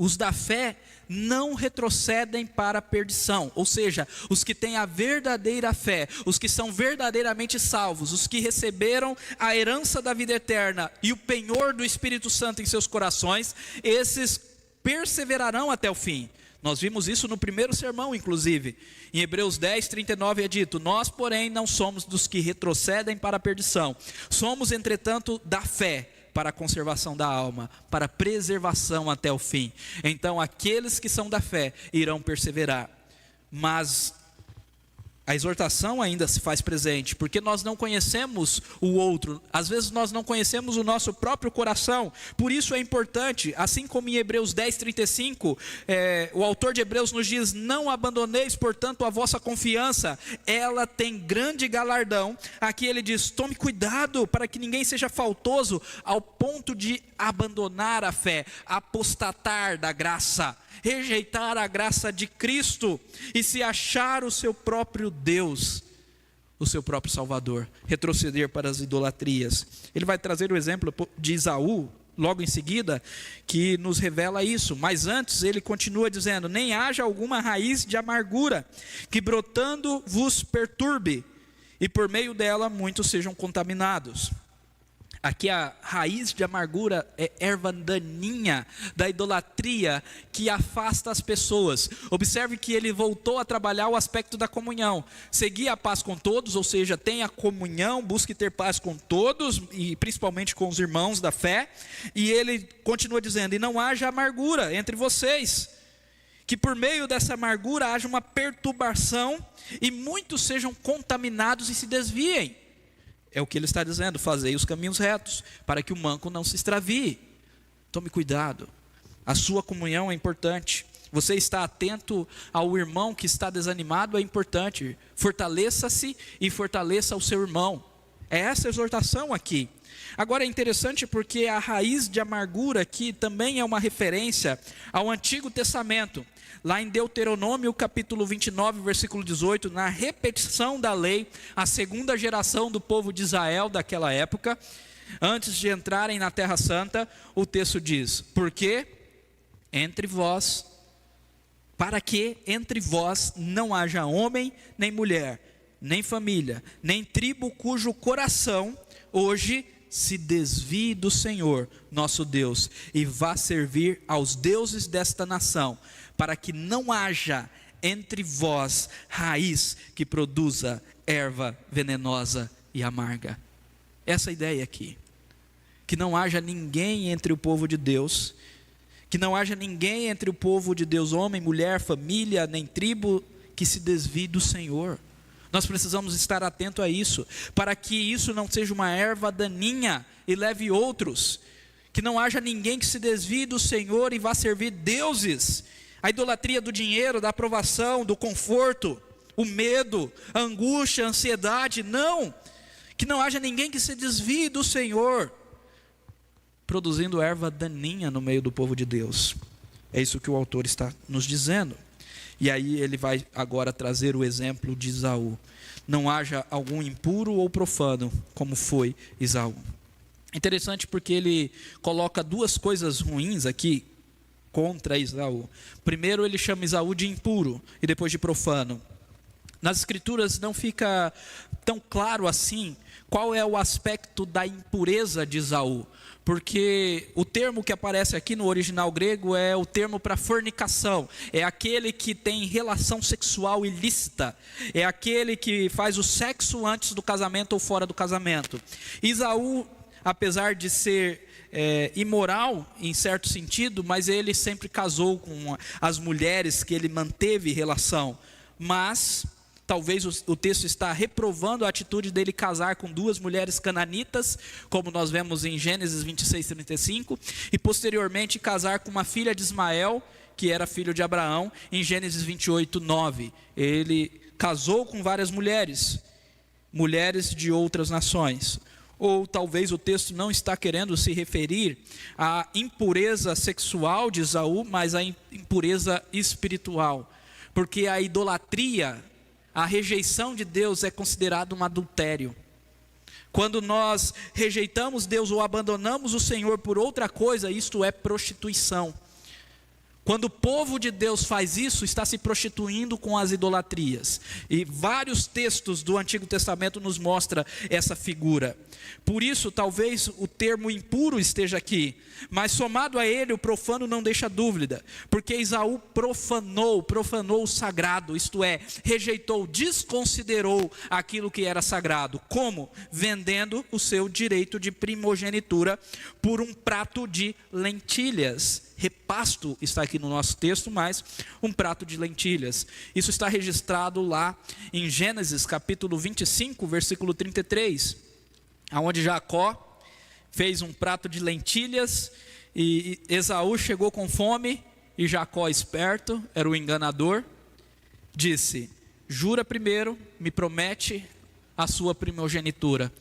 os da fé não retrocedem para a perdição, ou seja, os que têm a verdadeira fé, os que são verdadeiramente salvos, os que receberam a herança da vida eterna e o penhor do Espírito Santo em seus corações, esses perseverarão até o fim. Nós vimos isso no primeiro sermão, inclusive. Em Hebreus 10:39 é dito: nós, porém, não somos dos que retrocedem para a perdição, somos, entretanto, da fé, para a conservação da alma, para a preservação até o fim. Então aqueles que são da fé irão perseverar. Mas a exortação ainda se faz presente, porque nós não conhecemos o outro, às vezes nós não conhecemos o nosso próprio coração. Por isso é importante, assim como em Hebreus 10:35, o autor de Hebreus nos diz: não abandoneis, portanto, a vossa confiança, ela tem grande galardão. Aqui ele diz: tome cuidado para que ninguém seja faltoso ao ponto de abandonar a fé, apostatar da graça, rejeitar a graça de Cristo e se achar o seu próprio Deus, o seu próprio Salvador, retroceder para as idolatrias. Ele vai trazer o exemplo de Esaú logo em seguida, que nos revela isso. Mas antes ele continua dizendo: nem haja alguma raiz de amargura que brotando vos perturbe, e por meio dela muitos sejam contaminados. Aqui a raiz de amargura é erva daninha da idolatria que afasta as pessoas. Observe que ele voltou a trabalhar o aspecto da comunhão. Seguir a paz com todos, ou seja, tenha comunhão, busque ter paz com todos, e principalmente com os irmãos da fé. E ele continua dizendo: e não haja amargura entre vocês, que por meio dessa amargura haja uma perturbação, e muitos sejam contaminados e se desviem. É o que ele está dizendo: fazei os caminhos retos, para que o manco não se extravie. Tome cuidado, a sua comunhão é importante. Você está atento ao irmão que está desanimado, é importante. Fortaleça-se e fortaleça o seu irmão. É essa a exortação aqui. Agora é interessante porque a raiz de amargura aqui também é uma referência ao Antigo Testamento. Lá em Deuteronômio capítulo 29, versículo 18, na repetição da lei, a segunda geração do povo de Israel daquela época, antes de entrarem na Terra Santa, o texto diz: porque para que entre vós não haja homem, nem mulher, nem família, nem tribo cujo coração hoje se desvie do Senhor nosso Deus e vá servir aos deuses desta nação, para que não haja entre vós raiz que produza erva venenosa e amarga. Essa ideia aqui, que não haja ninguém entre o povo de Deus, que não haja ninguém entre o povo de Deus, homem, mulher, família, nem tribo, que se desvie do Senhor. Nós precisamos estar atento a isso, para que isso não seja uma erva daninha e leve outros. Que não haja ninguém que se desvie do Senhor e vá servir deuses. A idolatria do dinheiro, da aprovação, do conforto, o medo, a angústia, a ansiedade. Não, que não haja ninguém que se desvie do Senhor, produzindo erva daninha no meio do povo de Deus. É isso que o autor está nos dizendo. E aí ele vai agora trazer o exemplo de Esaú. Não haja algum impuro ou profano, como foi Esaú. Interessante porque ele coloca duas coisas ruins aqui contra Esaú. Primeiro ele chama Esaú de impuro e depois de profano. Nas escrituras não fica tão claro assim qual é o aspecto da impureza de Esaú, porque o termo que aparece aqui no original grego é o termo para fornicação, é aquele que tem relação sexual ilícita, é aquele que faz o sexo antes do casamento ou fora do casamento. Esaú, apesar de ser imoral em certo sentido, mas ele sempre casou com as mulheres que ele manteve relação, mas talvez o texto está reprovando a atitude dele casar com duas mulheres cananitas, como nós vemos em Gênesis 26:35, e posteriormente casar com uma filha de Ismael, que era filho de Abraão, em Gênesis 28:9. Ele casou com várias mulheres de outras nações. Ou talvez o texto não está querendo se referir à impureza sexual de Esaú, mas à impureza espiritual, porque a idolatria, a rejeição de Deus é considerado um adultério. Quando nós rejeitamos Deus ou abandonamos o Senhor por outra coisa, isto é prostituição. Quando o povo de Deus faz isso, está se prostituindo com as idolatrias. E vários textos do Antigo Testamento nos mostram essa figura. Por isso, talvez o termo impuro esteja aqui, mas somado a ele, o profano não deixa dúvida, porque Esaú profanou o sagrado, isto é, rejeitou, desconsiderou aquilo que era sagrado. Como? Vendendo o seu direito de primogenitura por um prato de lentilhas. Repasto está aqui no nosso texto, mas um prato de lentilhas. Isso está registrado lá em Gênesis capítulo 25, versículo 33, onde Jacó fez um prato de lentilhas e Esaú chegou com fome e Jacó, esperto, era o enganador, disse: jura primeiro, me promete a sua primogenitura.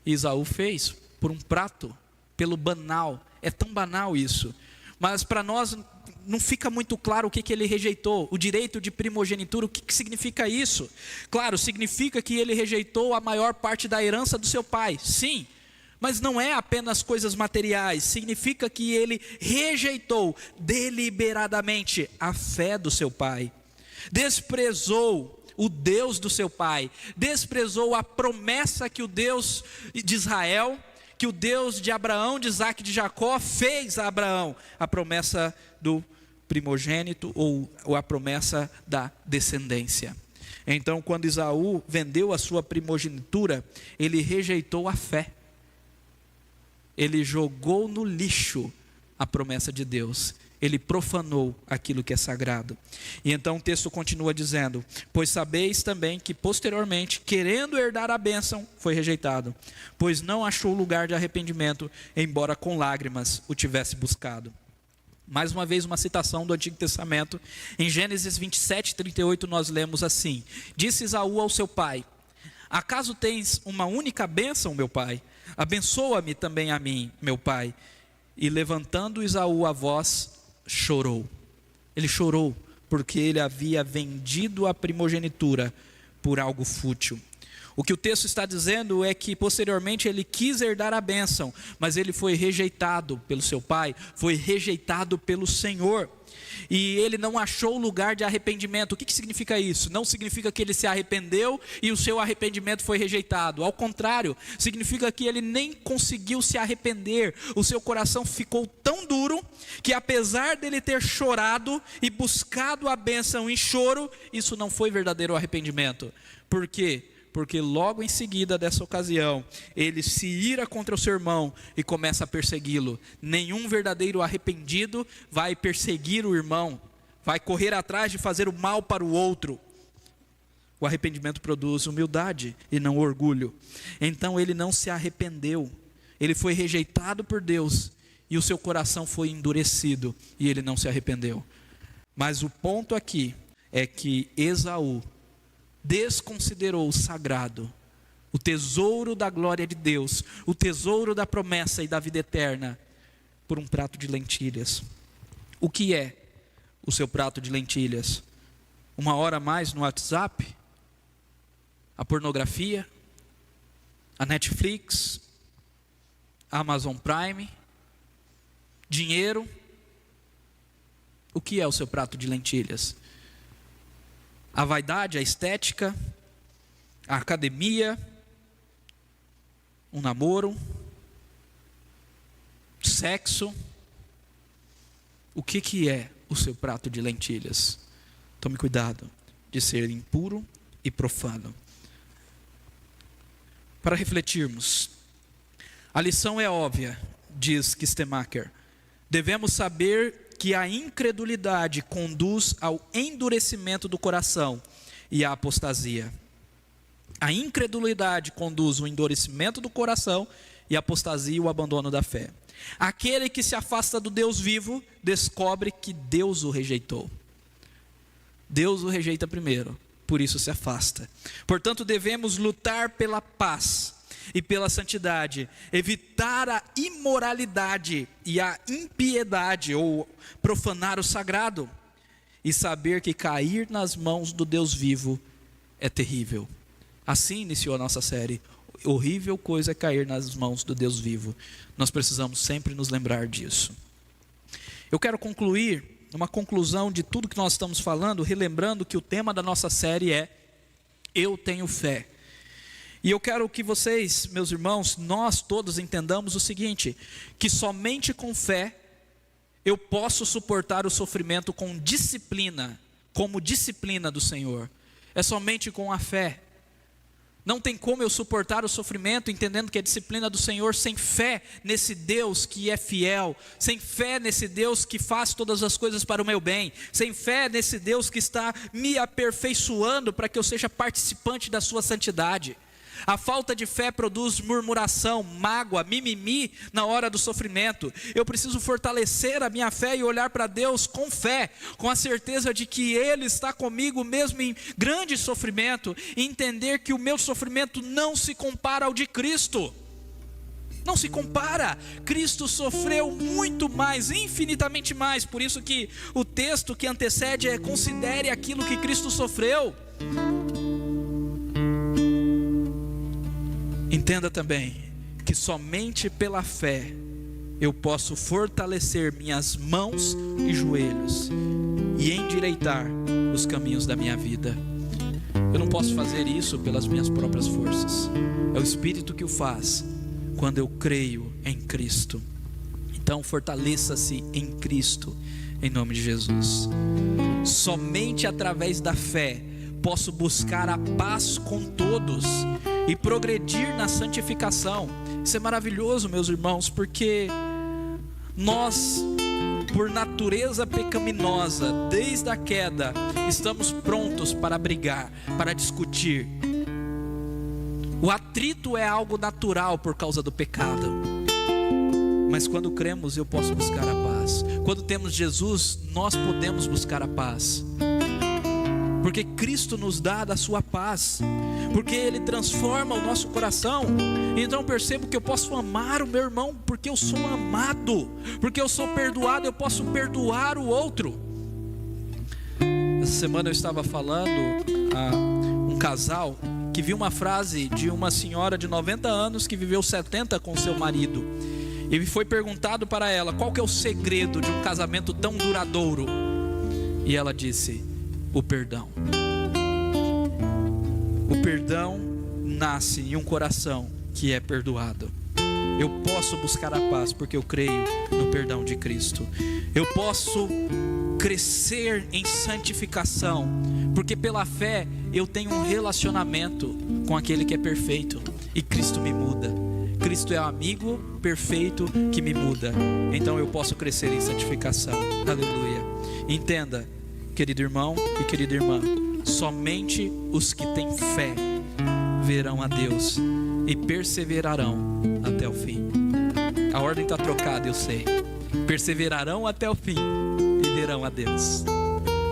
E Esaú fez por um prato, pelo banal. É tão banal isso. Mas para nós não fica muito claro o que ele rejeitou. O direito de primogenitura, o que significa isso? Claro, significa que ele rejeitou a maior parte da herança do seu pai, sim. Mas não é apenas coisas materiais. Significa que ele rejeitou deliberadamente a fé do seu pai. Desprezou o Deus do seu pai. Desprezou a promessa que o Deus de Israel, que o Deus de Abraão, de Isaque e de Jacó fez a Abraão, a promessa do primogênito ou a promessa da descendência. Então, quando Esaú vendeu a sua primogenitura, ele rejeitou a fé. Ele jogou no lixo a promessa de Deus. Ele profanou aquilo que é sagrado. E então o texto continua dizendo: pois sabeis também que posteriormente, querendo herdar a bênção, foi rejeitado, pois não achou lugar de arrependimento, embora com lágrimas o tivesse buscado. Mais uma vez uma citação do Antigo Testamento. Em Gênesis 27:38 nós lemos assim: disse Esaú ao seu pai: acaso tens uma única bênção, meu pai? Abençoa-me também a mim, meu pai. E levantando Esaú a voz, chorou. Ele chorou porque ele havia vendido a primogenitura por algo fútil. O que o texto está dizendo é que posteriormente ele quis herdar a bênção, mas ele foi rejeitado pelo seu pai, foi rejeitado pelo Senhor. E ele não achou lugar de arrependimento. O que significa isso? Não significa que ele se arrependeu e o seu arrependimento foi rejeitado. Ao contrário, significa que ele nem conseguiu se arrepender. O seu coração ficou tão duro que, apesar dele ter chorado e buscado a bênção em choro, isso não foi verdadeiro arrependimento. Por quê? Porque logo em seguida dessa ocasião, ele se ira contra o seu irmão e começa a persegui-lo. Nenhum verdadeiro arrependido vai perseguir o irmão, vai correr atrás de fazer o mal para o outro. O arrependimento produz humildade e não orgulho. Então ele não se arrependeu, ele foi rejeitado por Deus e o seu coração foi endurecido e ele não se arrependeu. Mas o ponto aqui é que Esaú desconsiderou o sagrado, o tesouro da glória de Deus, o tesouro da promessa e da vida eterna, por um prato de lentilhas. O que é o seu prato de lentilhas? uma hora a mais no WhatsApp, a pornografia, a Netflix, a Amazon Prime, dinheiro. O que é o seu prato de lentilhas? A vaidade, a estética, a academia, um namoro, sexo. O que é o seu prato de lentilhas? Tome cuidado de ser impuro e profano. Para refletirmos, a lição é óbvia, diz Kistemaker. Devemos saber que a incredulidade conduz ao endurecimento do coração e à apostasia. A incredulidade conduz ao endurecimento do coração e à apostasia e o abandono da fé. Aquele que se afasta do Deus vivo descobre que Deus o rejeitou. Deus o rejeita primeiro, por isso se afasta. Portanto, devemos lutar pela paz e pela santidade, evitar a imoralidade e a impiedade ou profanar o sagrado, e saber que cair nas mãos do Deus vivo é terrível. Assim iniciou a nossa série. Horrível coisa é cair nas mãos do Deus vivo. Nós precisamos sempre nos lembrar disso. Eu quero concluir uma conclusão de tudo que nós estamos falando, relembrando que o tema da nossa série é Eu Tenho Fé. E eu quero que vocês, meus irmãos, nós todos entendamos o seguinte, que somente com fé eu posso suportar o sofrimento com disciplina, como disciplina do Senhor. É somente com a fé. Não tem como eu suportar o sofrimento entendendo que é disciplina do Senhor sem fé nesse Deus que é fiel, sem fé nesse Deus que faz todas as coisas para o meu bem, sem fé nesse Deus que está me aperfeiçoando para que eu seja participante da sua santidade. A falta de fé produz murmuração, mágoa, mimimi na hora do sofrimento. Eu preciso fortalecer a minha fé e olhar para Deus com fé, com a certeza de que Ele está comigo mesmo em grande sofrimento, e entender que o meu sofrimento não se compara ao de Cristo. Não se compara. Cristo sofreu muito mais, infinitamente mais. Por isso que o texto que antecede é: considere aquilo que Cristo sofreu. Entenda também que somente pela fé eu posso fortalecer minhas mãos e joelhos e endireitar os caminhos da minha vida. Eu não posso fazer isso pelas minhas próprias forças. É o Espírito que o faz quando eu creio em Cristo. Então fortaleça-se em Cristo, em nome de Jesus. Somente através da fé posso buscar a paz com todos e progredir na santificação. Isso é maravilhoso, meus irmãos, porque nós, por natureza pecaminosa, desde a queda, estamos prontos para brigar, para discutir. O atrito é algo natural por causa do pecado. Mas quando cremos, eu posso buscar a paz. Quando temos Jesus, nós podemos buscar a paz. Porque Cristo nos dá da sua paz, porque Ele transforma o nosso coração. Então eu percebo que eu posso amar o meu irmão, porque eu sou amado, porque eu sou perdoado, eu posso perdoar o outro. Essa semana eu estava falando a um casal que viu uma frase de uma senhora de 90 anos que viveu 70 com seu marido. E foi perguntado para ela: qual que é o segredo de um casamento tão duradouro? E ela disse: o perdão. O perdão nasce em um coração que é perdoado. Eu posso buscar a paz porque eu creio no perdão de Cristo. Eu posso crescer em santificação porque pela fé eu tenho um relacionamento com aquele que é perfeito e Cristo me muda. Cristo é o amigo perfeito que me muda. Então eu posso crescer em santificação. Aleluia. Entenda, querido irmão e querida irmã, somente os que têm fé verão a Deus e perseverarão até o fim. A ordem está trocada, eu sei. Perseverarão até o fim e verão a Deus.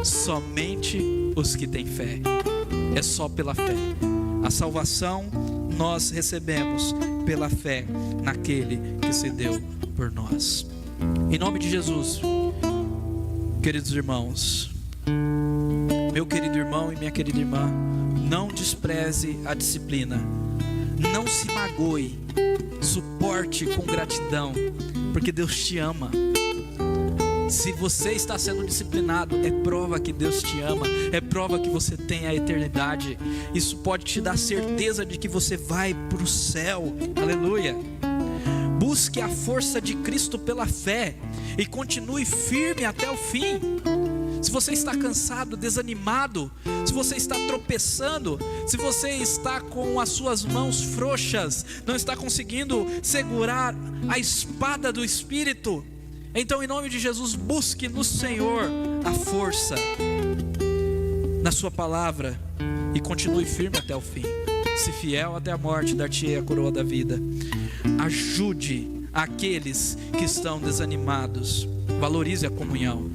Somente os que têm fé. É só pela fé. A salvação nós recebemos pela fé naquele que se deu por nós. Em nome de Jesus, queridos irmãos, Meu querido irmão e minha querida irmã, não despreze a disciplina, não se magoe, suporte com gratidão, porque Deus te ama. Se você está sendo disciplinado, é prova que Deus te ama, é prova que você tem a eternidade. Isso pode te dar certeza de que você vai para o céu. Aleluia. Busque a força de Cristo pela fé e continue firme até o fim. Se você está cansado, desanimado, se você está tropeçando, se você está com as suas mãos frouxas, não está conseguindo segurar a espada do Espírito, então, em nome de Jesus, busque no Senhor a força na sua palavra e continue firme até o fim. Se fiel até a morte, dar-te-ei a coroa da vida. Ajude aqueles que estão desanimados. Valorize a comunhão.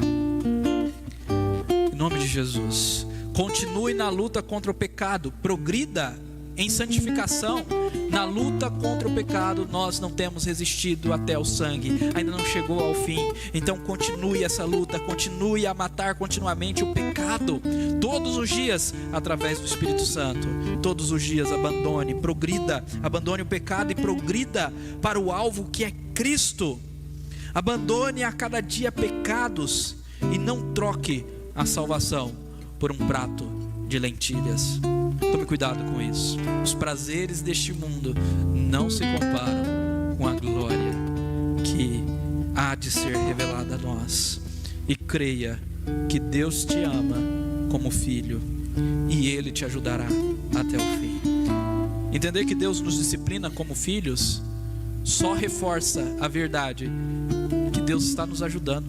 Em nome de Jesus. Continue na luta contra o pecado. Progrida em santificação. Na luta contra o pecado, nós não temos resistido até o sangue, ainda não chegou ao fim. Então continue essa luta, continue a matar continuamente o pecado, todos os dias, através do Espírito Santo. Todos os dias abandone, progrida, abandone o pecado e progrida para o alvo que é Cristo. Abandone a cada dia pecados e não troque a salvação por um prato de lentilhas. Tome cuidado com isso. Os prazeres deste mundo não se comparam com a glória que há de ser revelada a nós. E creia que Deus te ama como filho e Ele te ajudará até o fim. Entender que Deus nos disciplina como filhos só reforça a verdade que Deus está nos ajudando.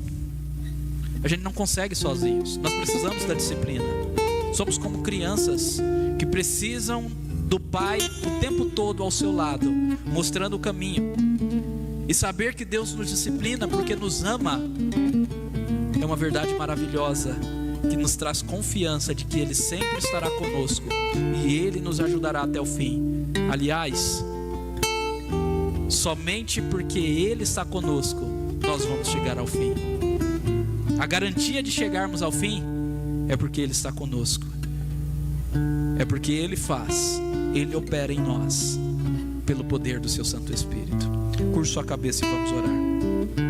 A gente não consegue sozinhos, nós precisamos da disciplina. Somos como crianças que precisam do pai o tempo todo ao seu lado, mostrando o caminho. E saber que Deus nos disciplina porque nos ama é uma verdade maravilhosa, que nos traz confiança de que Ele sempre estará conosco e Ele nos ajudará até o fim. Aliás, somente porque Ele está conosco, nós vamos chegar ao fim. A garantia de chegarmos ao fim é porque Ele está conosco. É porque Ele faz, Ele opera em nós, pelo poder do Seu Santo Espírito. Curva sua cabeça e vamos orar.